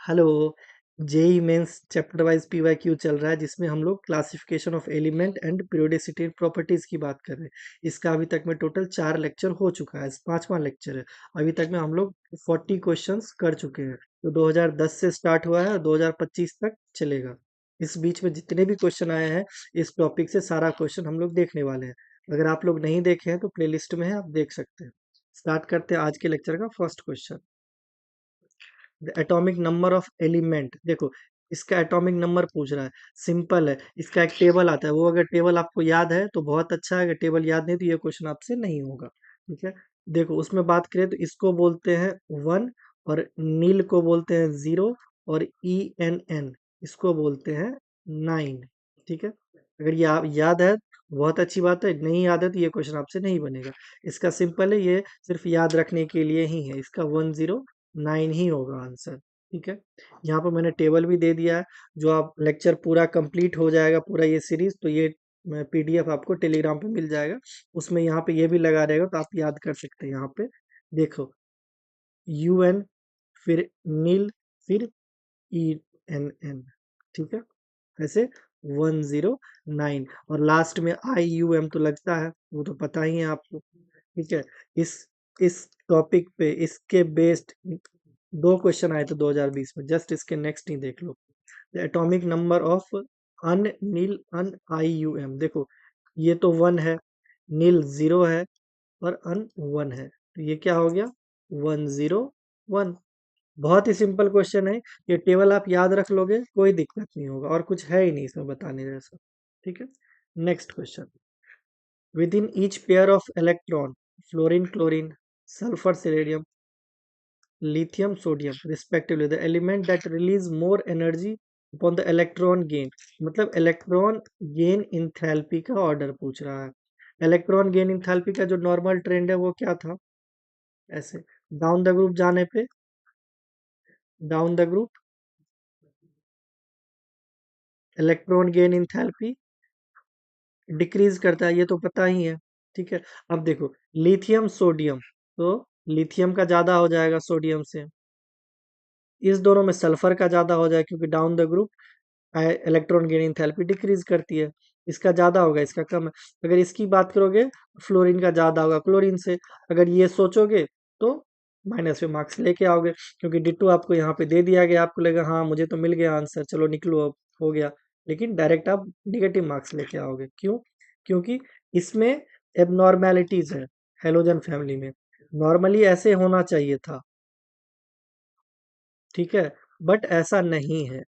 Hello. JEE Mains chapter wise PYQ चल रहा है जिसमें हम लोग classification of element and periodicity properties की बात कर रहे हैं। इसका अभी तक में टोटल 4 लेक्चर हो चुका है, पांचवा लेक्चर है। अभी तक में हम लोग 40 क्वेश्चंस कर चुके हैं। तो 2010 से स्टार्ट हुआ है और 2025 तक चलेगा। इस बीच में जितने भी क्वेश्चन आए हैं इस टॉपिक से सारा क्वेश्चन हम लोग देखने वाले हैं। अगर आप लोग नहीं देखे हैं तो प्लेलिस्ट में है, आप देख सकते हैं। स्टार्ट करते हैं आज के लेक्चर का first question. Atomic number of element. देखो, इसका एटॉमिक नंबर पूछ रहा है। सिंपल है, इसका एक टेबल आता है, वो अगर टेबल आपको याद है तो बहुत अच्छा है, अगर टेबल याद नहीं तो ये क्वेश्चन आपसे नहीं होगा। ठीक है। देखो, उसमें बात करें तो इसको बोलते हैं 1, और नील को बोलते हैं 0, और ENN इसको बोलते हैं 9। ठीक है। अगर ये आप याद है तो बहुत अच्छी बात है, नहीं याद है तो ये क्वेश्चन आपसे नहीं बनेगा। इसका सिंपल है, ये सिर्फ याद रखने के लिए ही है। इसका 109 ही होगा आंसर। ठीक है। यहाँ पर मैंने टेबल भी दे दिया है। जो आप लेक्चर पूरा कंप्लीट हो जाएगा, पूरा ये सीरीज, तो ये PDF आपको टेलीग्राम पे मिल जाएगा। उसमें यहाँ पे ये भी लगा रहेगा तो आप याद कर सकते हैं। यहाँ पे देखो, UN, फिर नील, फिर ENN। ठीक है। ऐसे 109, और लास्ट में IUM तो लगता है, वो तो पता ही है आपको। ठीक है। इस इस टॉपिक पे इसके बेस्ड 2 क्वेश्चन आए थे 2020 में, जस्ट इसके नेक्स्ट ही देख लो। The atomic number of ununnilium IUM। देखो, ये तो 1 है, नील 0 है, और अन 1 है, तो ये क्या हो गया? 101। बहुत ही सिंपल क्वेश्चन है। ये टेबल आप याद रख लोगे, कोई दिक्कत नहीं होगा, और कुछ है ही नहीं इसमें बताने जैसा। ठीक है। Next question. Within each pair of electron, fluorine, chlorine, sulfur, selenium, lithium, sodium, respectively, the element that release more energy upon the electron gain। मतलब इलेक्ट्रॉन गेन इंथैल्पी का ऑर्डर पूछ रहा है। इलेक्ट्रॉन गेन इंथैल्पी का जो normal trend है वो क्या था? ऐसे डाउन द ग्रुप जाने पे, down the group electron gain enthalpy decrease करता है, ये तो पता ही है। ठीक है। अब देखो, लिथियम सोडियम, तो लिथियम का ज्यादा हो जाएगा सोडियम से। इस दोनों में सल्फर का ज्यादा हो जाएगा, क्योंकि down the group electron gain enthalpy decrease करती है। इसका ज्यादा होगा, इसका कम है। अगर इसकी बात करोगे, फ्लोरीन का ज्यादा होगा क्लोरीन से। अगर ये सोचोगे तो माइनस में मार्क्स लेके आओगे, क्योंकि डिट्टो आपको यहाँ पे दे दिया गया, आपको लगा हाँ मुझे तो मिल गया आंसर, चलो निकलो अब, हो गया। लेकिन डायरेक्ट आप निगेटिव मार्क्स लेके आओगे। क्यों? क्योंकि इसमें एबनॉर्मेलिटीज है हेलोजन फैमिली में। नॉर्मली ऐसे होना चाहिए था। ठीक है। बट ऐसा नहीं है।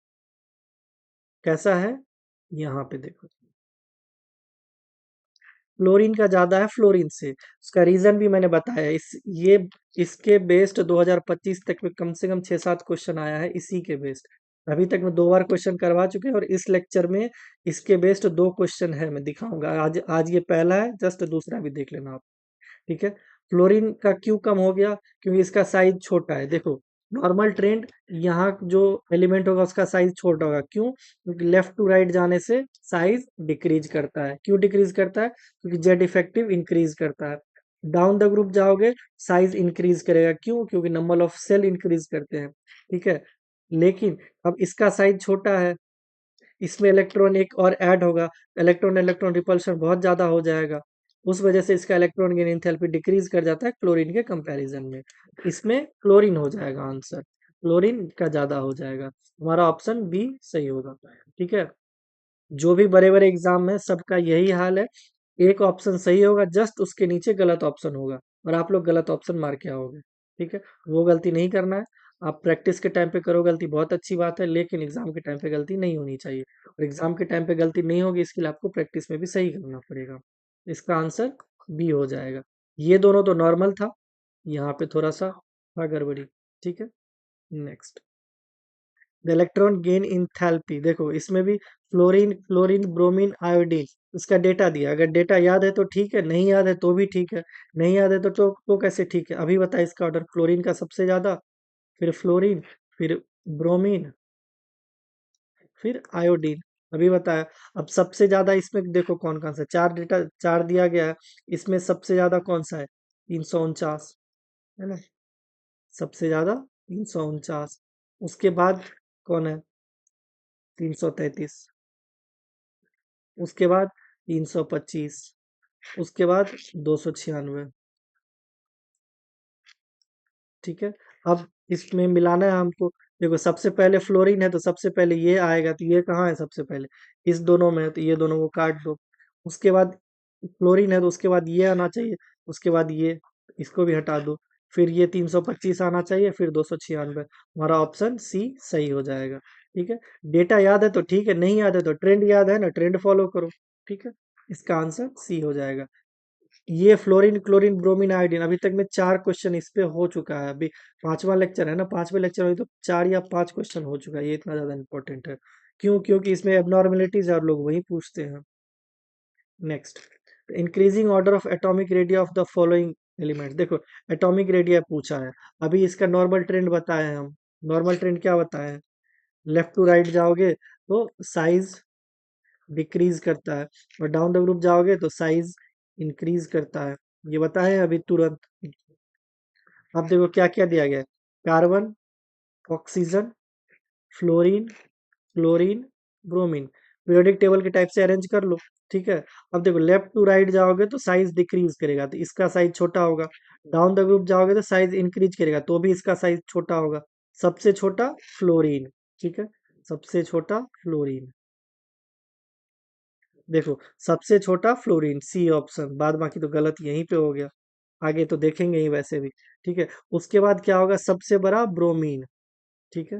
कैसा है? यहाँ पे देखो, फ्लोरीन का ज्यादा है फ्लोरीन से। उसका रीजन भी मैंने बताया। ये इसके बेस्ड 2025 तक में कम से कम 6-7 क्वेश्चन आया है इसी के बेस्ड। अभी तक मैं 2 बार क्वेश्चन करवा चुके हैं, और इस लेक्चर में इसके बेस्ड 2 क्वेश्चन है, मैं दिखाऊंगा। आज ये पहला है, जस्ट दूसरा भी देख लेना आप। ठीक है। फ्लोरीन का क्यों कम हो गया? क्योंकि इसका साइज छोटा है। देखो, नॉर्मल ट्रेंड, यहाँ जो एलिमेंट होगा उसका साइज छोटा होगा। क्यों? क्योंकि लेफ्ट टू राइट जाने से साइज डिक्रीज करता है। क्यों डिक्रीज करता है? क्योंकि जेड इफेक्टिव इंक्रीज करता है। डाउन द ग्रुप जाओगे, साइज इंक्रीज करेगा। क्यों? क्योंकि नंबर ऑफ सेल इंक्रीज करते हैं। ठीक है। लेकिन अब इसका साइज छोटा है, इसमें इलेक्ट्रॉन एक और ऐड होगा, इलेक्ट्रॉन इलेक्ट्रॉन रिपल्शन बहुत ज्यादा हो जाएगा। उस वजह से इसका इलेक्ट्रॉन गेन एंथैल्पी डिक्रीज कर जाता है क्लोरीन के कंपैरिजन में। इसमें क्लोरीन हो जाएगा आंसर, क्लोरीन का ज्यादा हो जाएगा। हमारा ऑप्शन बी सही होगा। ठीक है। जो भी बड़े बड़े एग्जाम में सबका यही हाल है। एक ऑप्शन सही होगा, जस्ट उसके नीचे गलत ऑप्शन होगा, और आप लोग गलत ऑप्शन मार के आओगे। ठीक है। वो गलती नहीं करना है। आप प्रैक्टिस के टाइम पे करो गलती, बहुत अच्छी बात है, लेकिन एग्जाम के टाइम पे गलती नहीं होनी चाहिए। और एग्जाम के टाइम पे गलती नहीं होगी, इसके लिए आपको प्रैक्टिस में भी सही करना पड़ेगा। इसका आंसर बी हो जाएगा। ये दोनों तो नॉर्मल था, यहाँ पे थोड़ा सा था गड़बड़ी। ठीक है। Next, the electron gain enthalpy. देखो, इसमें भी फ्लोरीन, क्लोरीन, ब्रोमीन, आयोडीन, इसका डेटा दिया। अगर डेटा याद है तो ठीक है, नहीं याद है तो भी ठीक है। नहीं याद है तो कैसे ठीक है? अभी बता, इसका ऑर्डर क्लोरीन का सबसे ज्यादा, फिर फ्लोरीन, फिर ब्रोमीन, फिर आयोडीन। अभी बताया। अब सबसे ज्यादा इसमें देखो कौन कौन सा, 4 दिया गया है। इसमें सबसे ज्यादा कौन सा है? 349, है ना? सबसे ज्यादा 349। उसके बाद कौन है? 333। उसके बाद 325। उसके बाद 296। ठीक है। अब इसमें मिलाना है हमको। देखो सबसे पहले फ्लोरीन है तो सबसे पहले ये आएगा, तो ये कहाँ है सबसे पहले? इस दोनों में है, तो ये दोनों को काट दो। उसके बाद फ्लोरीन है तो उसके बाद ये आना चाहिए। उसके बाद ये, इसको भी हटा दो। फिर ये 325 आना चाहिए, फिर 296। हमारा ऑप्शन सी सही हो जाएगा। ठीक है। डेटा याद है तो ठीक है, नहीं याद है तो ट्रेंड याद है ना, ट्रेंड फॉलो करो। ठीक है। इसका आंसर सी हो जाएगा। ये फ्लोरीन, क्लोरीन, ब्रोमीन, आयोडीन, अभी तक में 4 क्वेश्चन इस पे हो चुका है। अभी 5वां लेक्चर है ना, 5वें लेक्चर में तो 4 या 5 क्वेश्चन हो चुका है। ये इतना ज्यादा इंपॉर्टेंट है। क्यों? क्योंकि इसमें एबनॉर्मेलिटीज है और लोग वही पूछते हैं। Next, increasing order of atomic radio of the following element. देखो एटॉमिक रेडिया पूछा है। अभी इसका नॉर्मल ट्रेंड बताए हैं हम। नॉर्मल ट्रेंड क्या बताए हैं? लेफ्ट टू राइट जाओगे तो साइज डिक्रीज करता है, और डाउन द ग्रुप जाओगे तो साइज इंक्रीज करता है। ये बताए अभी तुरंत। अब देखो क्या क्या दिया गया है। Carbon, oxygen, fluorine, chlorine, bromine. Periodic table के टाइप से अरेंज कर लो। ठीक है। अब देखो लेफ्ट टू राइट जाओगे तो साइज डिक्रीज करेगा, तो इसका साइज छोटा होगा। डाउन द ग्रुप जाओगे तो साइज इंक्रीज करेगा, तो भी इसका साइज छोटा होगा। सबसे छोटा फ्लोरीन। ठीक है। सबसे छोटा फ्लोरीन। देखो सबसे छोटा फ्लोरीन, सी ऑप्शन। बाद बाकी तो गलत यहीं पे हो गया। आगे तो देखेंगे ही वैसे भी। ठीक है। उसके बाद क्या होगा? सबसे बड़ा ब्रोमीन। ठीक है।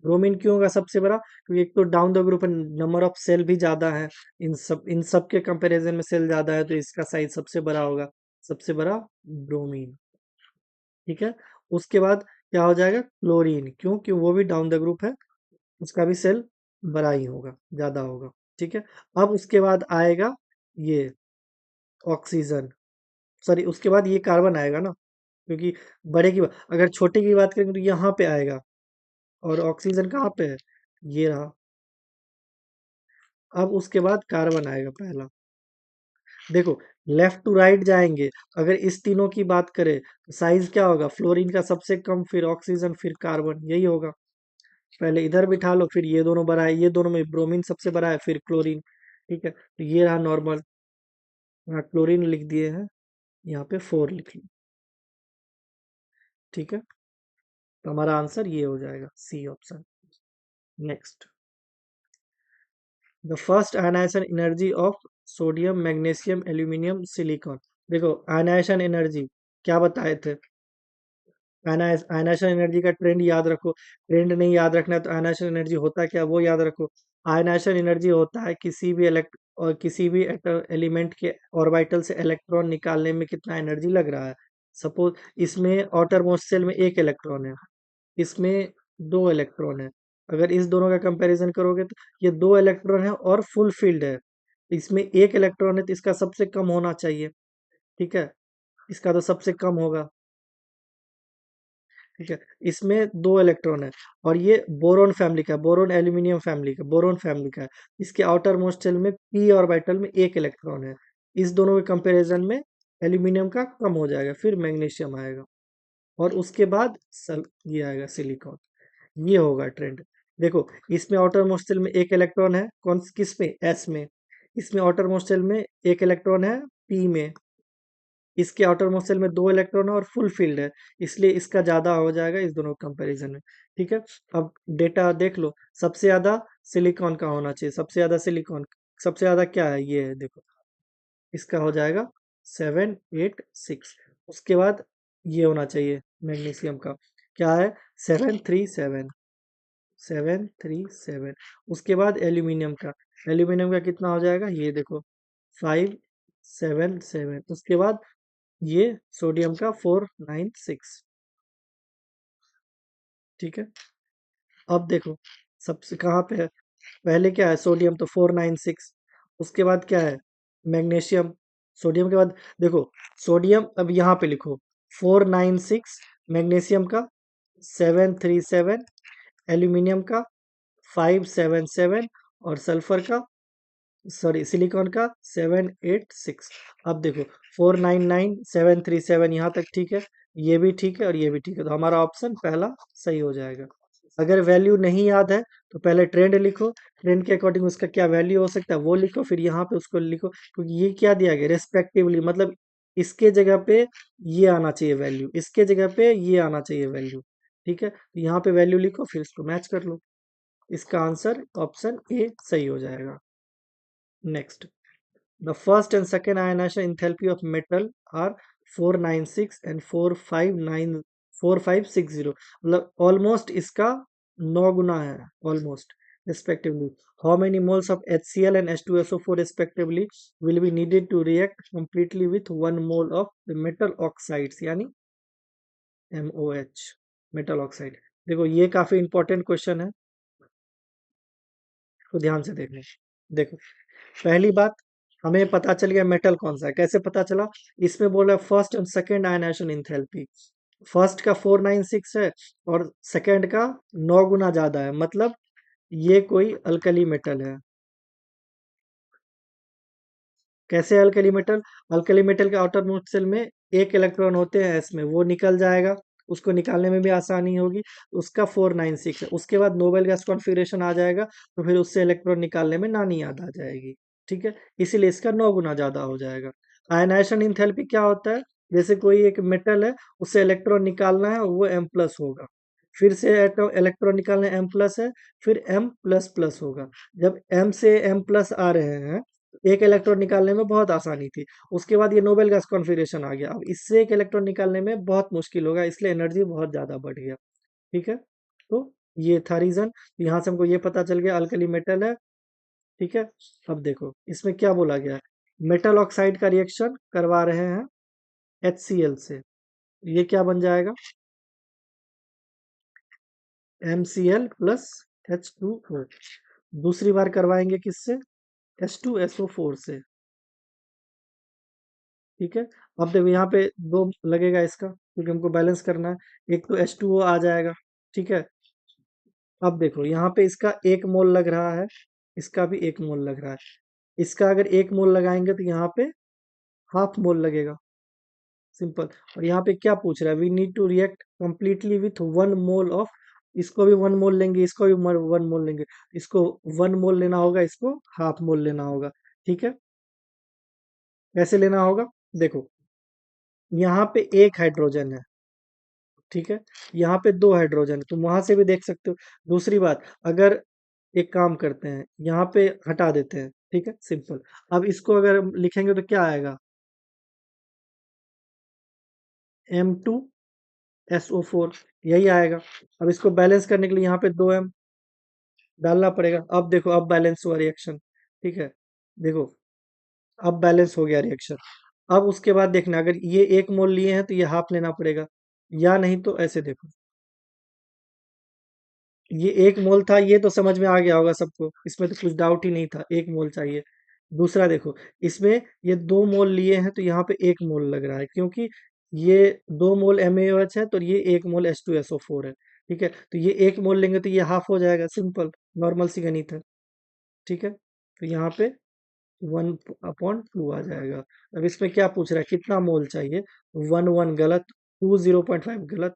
ब्रोमीन क्यों होगा सबसे बड़ा? क्योंकि एक तो down the group number of shell भी ज्यादा है। इन सब के कंपैरिजन में सेल ज्यादा है, तो इसका साइज सबसे बड़ा होगा। सबसे बड़ा ब्रोमीन। ठीक है। उसके बाद क्या हो जाएगा? क्लोरीन। क्यों? क्यों वो भी डाउन द ग्रुप है, उसका भी सेल बड़ा ही होगा, ज्यादा होगा। ठीक है। अब उसके बाद आएगा ये ऑक्सीजन। सॉरी, उसके बाद ये कार्बन आएगा ना, क्योंकि बड़े की अगर छोटे की बात करेंगे तो यहाँ पे आएगा। और ऑक्सीजन कहाँ पे है? ये रहा। अब उसके बाद कार्बन आएगा पहला। देखो लेफ्ट टू राइट जाएंगे, अगर इस तीनों की बात करें तो साइज क्या होगा? फ्लोरीन का सबसे कम, फिर ऑक्सीजन, फिर कार्बन, यही होगा। पहले इधर बिठा लो, फिर ये दोनों बड़ा है, ये दोनों में ब्रोमीन सबसे बड़ा है, फिर क्लोरीन। ठीक है। तो ये रहा नॉर्मल। यहाँ क्लोरीन लिख दिए हैं, यहाँ पे 4 लिख लो। ठीक है। तो हमारा आंसर ये हो जाएगा, C option. Next, the first ionization energy of sodium, magnesium, aluminium, silicon. देखो आयनाइजेशन एनर्जी क्या बताए थे? आयनाइजेशन एनर्जी का ट्रेंड याद रखो। ट्रेंड नहीं याद रखना है तो आयनाइजेशन एनर्जी होता क्या वो याद रखो। आयनाइजेशन एनर्जी होता है किसी भी किसी भी एलिमेंट के ऑर्बिटल से इलेक्ट्रॉन निकालने में कितना एनर्जी लग रहा है। सपोज इसमें आउटर मोस्ट शेल में 1 इलेक्ट्रॉन है, इसमें 2 इलेक्ट्रॉन है। अगर इस दोनों का कंपैरिजन करोगे तो ये 2 इलेक्ट्रॉन है और फुल फील्ड है। इसमें 1 इलेक्ट्रॉन है तो इसका सबसे कम होना चाहिए। ठीक है। इसका तो सबसे कम होगा। ठीक है। इसमें 2 इलेक्ट्रॉन है, और ये बोरोन फैमिली का, बोरोन एल्यूमिनियम फैमिली का, बोरोन फैमिली का है। इसके आउटर मोस्ट शेल में पी ऑर्बिटल में 1 इलेक्ट्रॉन है। इस दोनों के कंपैरिजन में एल्यूमिनियम का कम हो जाएगा, फिर मैग्नीशियम आएगा, और उसके बाद ये आएगा सिलिकॉन। ये होगा ट्रेंड। देखो इसमें आउटर मोस्ट शेल में 1 इलेक्ट्रॉन है, कौन किस में? एस में। इसमें आउटर मोस्ट शेल में 1 इलेक्ट्रॉन है, पी में। इसके आउटर मोस्ट शेल में 2 इलेक्ट्रॉन है और फुल फील्ड है, इसलिए इसका ज्यादा हो जाएगा इस दोनों कंपैरिजन में। ठीक है। अब डेटा देख लो। सबसे ज्यादा सिलिकॉन का होना चाहिए, सबसे ज्यादा सिलिकॉन। सबसे ज्यादा क्या है? ये है देखो, इसका हो जाएगा 786। उसके बाद ये होना चाहिए मैग्नीशियम का, क्या है? 737। 737। उसके बाद एल्यूमिनियम का, एल्यूमिनियम का कितना हो जाएगा? ये देखो 577। उसके बाद ये सोडियम का 496। ठीक है। अब देखो सबसे कहाँ पे है? पहले क्या है? सोडियम, तो 496। उसके बाद क्या है? मैग्नीशियम। सोडियम के बाद देखो सोडियम, अब यहाँ पे लिखो 496, मैग्नीशियम का 737, एल्यूमिनियम का 577, और सल्फर का, सॉरी सिलिकॉन का 786। अब देखो 499, 737 यहाँ तक ठीक है, ये भी ठीक है और ये भी ठीक है, तो हमारा ऑप्शन पहला सही हो जाएगा। अगर वैल्यू नहीं याद है तो पहले ट्रेंड लिखो, ट्रेंड के अकॉर्डिंग उसका क्या वैल्यू हो सकता है वो लिखो, फिर यहाँ पे उसको लिखो, क्योंकि ये क्या दिया गया रेस्पेक्टिवली, मतलब इसके जगह पे ये आना चाहिए वैल्यू, इसके जगह पे ये आना चाहिए वैल्यू। ठीक है, तो यहाँ पे वैल्यू लिखो, फिर इसको मैच कर लो। इसका आंसर ऑप्शन ए सही हो जाएगा। Next, the first and second ionization enthalpy of metal are 496 and 459 4560, मतलब ऑलमोस्ट इसका 9 गुना है, almost respectively. How many moles of HCl and H2SO4 respectively will be needed to react completely with 1 mole of the metal oxides, यानी MOH, metal oxide? देखो ये काफी important question है, तो ध्यान से देखना। देखो, पहली बात, हमें पता चल गया मेटल कौन सा है, कैसे पता चला? इसमें बोला first and second ionization enthalpy, first का 496 है और सेकेंड का 9 गुना ज्यादा है, मतलब ये कोई अल्कली मेटल है। कैसे अल्कली मेटल? अल्कली मेटल के आउटर मोस्ट शेल में एक इलेक्ट्रॉन होते हैं इसमें, वो निकल जाएगा, उसको निकालने में भी आसानी होगी, उसका 496 है। उसके बाद नोबेल गैस कॉन्फ़िगरेशन आ जाएगा, तो फिर उससे इलेक्ट्रॉन निकालने में नानी याद आ जाएगी। ठीक है, इसीलिए इसका 9 गुना ज्यादा हो जाएगा। आयनाइजेशन इंथैल्पी क्या होता है? जैसे कोई एक मेटल है, उससे इलेक्ट्रॉन निकालना है, वो एम प्लस होगा, फिर से इलेक्ट्रॉन निकालना एम प्लस है, फिर एम प्लस प्लस होगा। जब एम से एम प्लस आ रहे हैं, एक इलेक्ट्रॉन निकालने में बहुत आसानी थी, उसके बाद ये नोबेल गैस कॉन्फ़िगरेशन आ गया, अब इससे एक इलेक्ट्रॉन निकालने में बहुत मुश्किल होगा, इसलिए एनर्जी बहुत ज्यादा बढ़ गया। ठीक है, तो ये था रीजन, यहाँ से हमको ये पता चल गया अल्कली मेटल है। ठीक है, अब देखो इसमें क्या बोला गया है, मेटल ऑक्साइड का रिएक्शन करवा रहे हैं HCl से, ये क्या बन जाएगा? MCl plus H2O। दूसरी बार करवाएंगे किससे? H2SO4 से। ठीक है, अब देखो यहाँ पे दो लगेगा इसका, क्योंकि हमको बैलेंस करना है, एक तो H2O आ जाएगा। ठीक है, अब देखो यहाँ पे इसका 1 मोल लग रहा है, इसका भी 1 मोल लग रहा है, इसका अगर 1 मोल लगाएंगे तो यहाँ पे हाफ मोल लगेगा, सिंपल। और यहाँ पे क्या पूछ रहा है? We need to react completely with 1 mole of, इसको भी 1 मोल लेंगे, इसको भी 1 मोल लेंगे, इसको 1 मोल लेना होगा, इसको हाफ मोल लेना होगा। ठीक है, कैसे लेना होगा? देखो, यहाँ पे एक हाइड्रोजन है, ठीक है, यहाँ पे दो हाइड्रोजन है, तुम वहां से भी देख सकते हो। दूसरी बात, अगर एक काम करते हैं, यहाँ पे हटा देते हैं, ठीक है, सिंपल। अब इसको अगर हम लिखेंगे तो क्या आएगा? M2SO4, यही आएगा। अब इसको बैलेंस करने के लिए यहाँ पे 2M डालना पड़ेगा। अब देखो, अब बैलेंस हुआ रिएक्शन। ठीक है, देखो अब बैलेंस हो गया रिएक्शन। अब उसके बाद देखना, अगर ये 1 मोल लिए हैं तो ये हाफ लेना पड़ेगा, या नहीं तो ऐसे देखो, ये 1 मोल था, ये तो समझ में आ गया होगा सबको, इसमें तो कुछ डाउट ही नहीं था, 1 मोल चाहिए। दूसरा देखो, इसमें ये 2 मोल लिए हैं तो यहाँ पे 1 मोल लग रहा है, क्योंकि ये 2 मोल MaOH है, तो ये 1 मोल H2SO4 है। ठीक है, तो ये 1 मोल लेंगे तो ये हाफ हो जाएगा, सिंपल, नॉर्मल सी गणित है। ठीक है, तो यहाँ पे 1/2 आ जाएगा। अब इसमें क्या पूछ रहा है, कितना मोल चाहिए? 1 1 गलत, 2 0.5 गलत,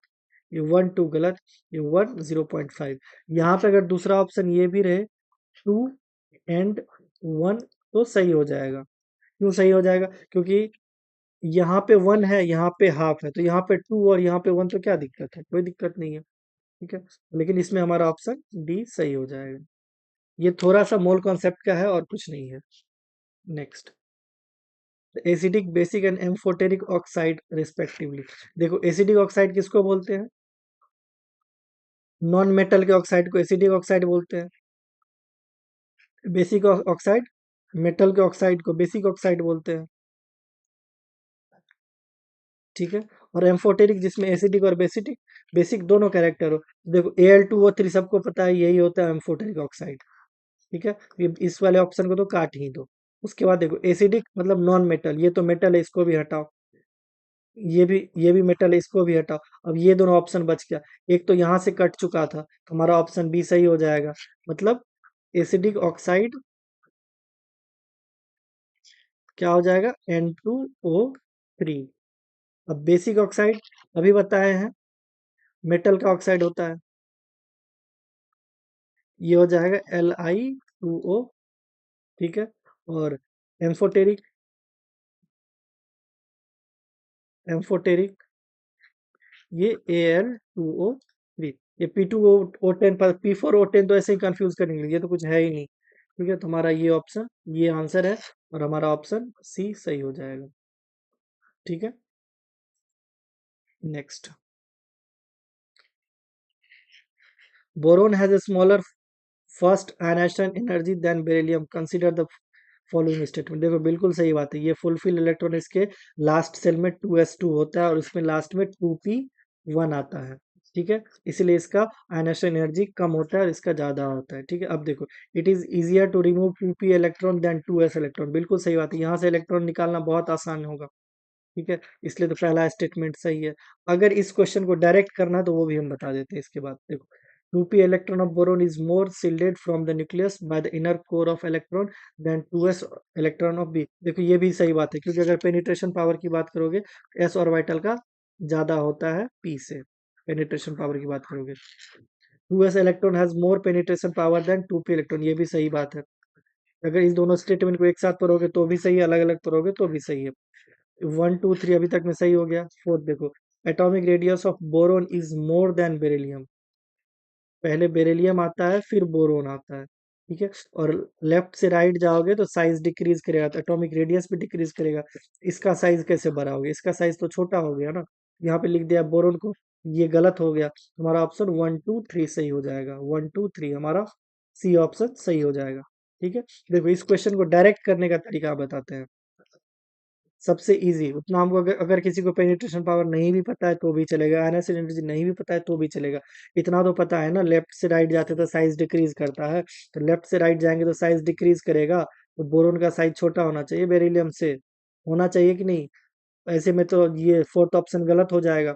ये 1 2 गलत, ये 1 0.5। यहाँ पे अगर दूसरा ऑप्शन ये भी रहे, 2 and 1, तो सही हो जाएगा। क्यों सही हो जाएगा? क्योंकि यहाँ पे 1 है, यहाँ पे हाफ है, तो यहाँ पे 2 और यहाँ पे 1, तो क्या दिक्कत है? कोई दिक्कत नहीं है। ठीक है, लेकिन इसमें हमारा ऑप्शन डी सही हो जाएगा। ये थोड़ा सा मोल कॉन्सेप्ट का है और कुछ नहीं है। Next, acidic basic and amphoteric oxide respectively. देखो, एसिडिक ऑक्साइड किसको बोलते हैं? नॉन मेटल के ऑक्साइड को एसिडिक ऑक्साइड बोलते हैं। बेसिक ऑक्साइड, मेटल के ऑक्साइड को बेसिक ऑक्साइड बोलते हैं। ठीक है, और एम्फोटेरिक जिसमें एसिडिक और बेसिटिक, बेसिक दोनों कैरेक्टर हो। देखो Al2O3 सबको पता है, यही होता है एम्फोटेरिक ऑक्साइड। ठीक है, ये इस वाले ऑप्शन को तो काट ही दो। उसके बाद देखो, एसिडिक मतलब नॉन मेटल, ये तो मेटल है, इसको भी हटाओ, ये भी मेटल है, इसको भी हटाओ। अब ये दोनों ऑप्शन बच गया, एक तो यहाँ से कट चुका था, तो हमारा ऑप्शन बी सही हो जाएगा। मतलब एसिडिक ऑक्साइड क्या हो जाएगा? N2O3। अब बेसिक ऑक्साइड अभी बताए हैं, मेटल का ऑक्साइड होता है। ये हो जाएगा Li2O, ठीक है। और एम्फोटेरिक, एम्फोटेरिक ये Al2O3। ये P2O10 पर P4O10 तो ऐसे ही कंफ्यूज करेंगे, ये तो कुछ है ही नहीं, ठीक है। तो हमारा ये ऑप्शन, ये आंसर है, और हमारा ऑप्शन सी सही हो जाएगा, ठीक है। Next, boron has a smaller first ionization energy than beryllium, consider the following statement. देखो बिल्कुल सही बात है, ये फुलफिल इलेक्ट्रॉन इसके लास्ट सेल में 2s2 होता है और इसमें लास्ट में 2p1 आता है, ठीक है। इसलिए इसका आयनेशन एनर्जी कम होता है और इसका ज्यादा होता है, ठीक है। अब देखो, it is easier to remove 2p electron than 2s electron, बिल्कुल सही बात है, यहाँ से इलेक्ट्रॉन निकालना बहुत आसान होगा, ठीक है। इसलिए तो पहला स्टेटमेंट सही है। अगर इस क्वेश्चन को डायरेक्ट करना है तो वो भी हम बता देते हैं इसके बाद। देखो, 2p electron of boron is more shielded from the nucleus by the inner core of electron than 2s electron of b। देखो ये भी सही बात है, क्योंकि अगर पेनिट्रेशन पावर की बात करोगे, s ऑर्बिटल का ज्यादा होता है p से, पेनिट्रेशन पावर की बात करोगे। 2s electron has more penetration power than 2p electron, ये भी सही बात है। अगर इस दोनों स्टेटमेंट को एक साथ पढ़ोगे तो भी सही है, अलग अलग पढ़ोगे तो भी सही है। 1 2 3 अभी तक में सही हो गया। फोर्थ देखो, atomic radius of boron is more than beryllium, पहले बेरिलियम आता है फिर बोरोन आता है, ठीक है। और लेफ्ट से राइट जाओगे तो साइज डिक्रीज करेगा, तो एटॉमिक रेडियस भी डिक्रीज करेगा। इसका साइज कैसे बढ़ाओगे, इसका साइज तो छोटा हो गया ना, यहाँ पे लिख दिया बोरोन को, ये गलत हो गया। हमारा ऑप्शन 1 2 3 सही हो जाएगा, 1 2 3 हमारा सी ऑप्शन सही हो जाएगा, ठीक है। देखो इस क्वेश्चन को डायरेक्ट करने का तरीका बताते हैं, सबसे इजी उतना हमको, अगर किसी को पेनिट्रेशन पावर नहीं भी पता है तो भी चलेगा, आयनस एनर्जी नहीं भी पता है तो भी चलेगा। इतना तो पता है ना, लेफ्ट से राइट जाते तो साइज डिक्रीज करता है, तो लेफ्ट से राइट जाएंगे तो साइज डिक्रीज करेगा, तो बोरोन का साइज छोटा होना चाहिए बेरिलियम से, होना चाहिए कि नहीं। ऐसे में तो ये फोर्थ ऑप्शन गलत हो जाएगा।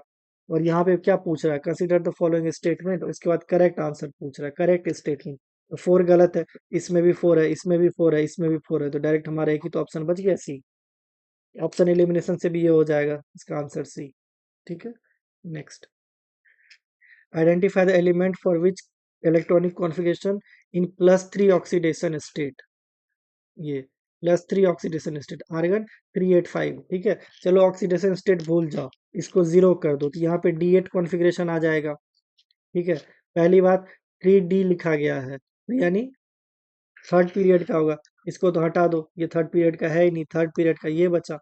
और यहाँ पे क्या पूछ रहा है, कंसिडर द फॉलोइंग स्टेटमेंट, उसके बाद करेक्ट आंसर पूछ रहा है, करेक्ट स्टेटमेंट। तो 4 गलत है, इसमें भी 4 है, इसमें भी 4 है, इसमें भी 4 है, तो डायरेक्ट हमारा एक ही तो ऑप्शन बच गया, सी। ऑप्शन एलिमिनेशन से भी ये हो जाएगा, इसका आंसर सी, ठीक है। Next, identify the element for which electronic configuration in +3 oxidation state, ये +3 ऑक्सीडेशन स्टेट, आर्गन 385, ठीक है। चलो ऑक्सीडेशन स्टेट भूल जाओ, इसको जीरो कर दो, तो यहाँ पे D8 कॉन्फ़िगरेशन आ जाएगा, ठीक है। पहली बात, 3D लिखा गया है, तो यानी थर्ड पीरियड का होगा, इसको तो हटा दो, ये थर्ड पीरियड का है ही नहीं, थर्ड पीरियड का ये बचा,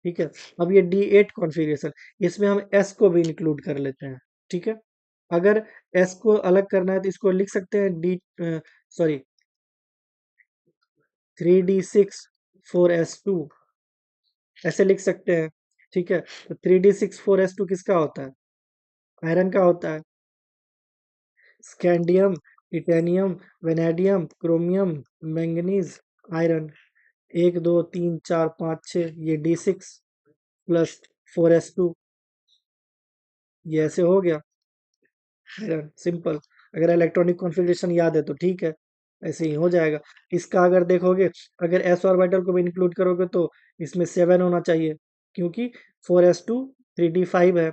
ठीक है। अब ये D8 कॉन्फ़िगरेशन, इसमें हम S को भी इंक्लूड कर लेते हैं, ठीक है। अगर S को अलग करना है तो इसको लिख सकते हैं डी, सॉरी, 3D6 4s2, ऐसे लिख सकते हैं, ठीक है। तो 3D6 4s2 किसका होता है, आयरन का होता है। Scandium, titanium, vanadium, chromium, manganese, iron, 1 2 3 4 5 6, ये D6 + 4s2, ये ऐसे हो गया, सिंपल। अगर इलेक्ट्रॉनिक कॉन्फ़िगरेशन याद है तो ठीक है, ऐसे ही हो जाएगा। इसका अगर देखोगे, अगर s ऑर्बिटल को भी इंक्लूड करोगे तो इसमें 7 होना चाहिए, क्योंकि 4s2 3d5 है।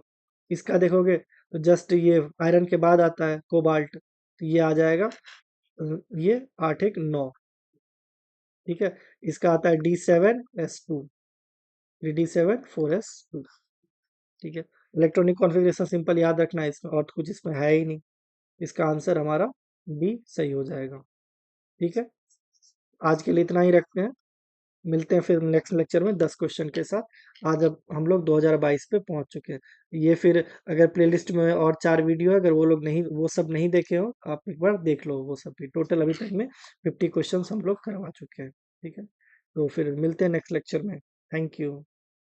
इसका देखोगे तो जस्ट ये आयरन के बाद आता है कोबाल्ट, तो ये आ जाएगा, ये 8 1 9, ठीक है। इसका आता है D7s2, 3D7 4s2, ठीक है। इलेक्ट्रॉनिक कॉन्फ़िगरेशन सिंपल याद रखना है, इसमें और तो कुछ इसमें है ही नहीं। इसका आंसर हमारा बी सही हो जाएगा, ठीक है। आज के लिए इतना ही रखते हैं, मिलते हैं फिर नेक्स्ट लेक्चर में 10 क्वेश्चन के साथ। आज अब हम लोग 2022 पे पहुंच चुके हैं। ये फिर अगर प्लेलिस्ट में और 4 वीडियो है, अगर वो लोग नहीं, वो सब नहीं देखे हो, आप एक बार देख लो वो सब भी। टोटल अभी तक में 50 क्वेश्चन हम लोग करवा चुके हैं, ठीक है। तो फिर मिलते हैं नेक्स्ट लेक्चर में। Thank you.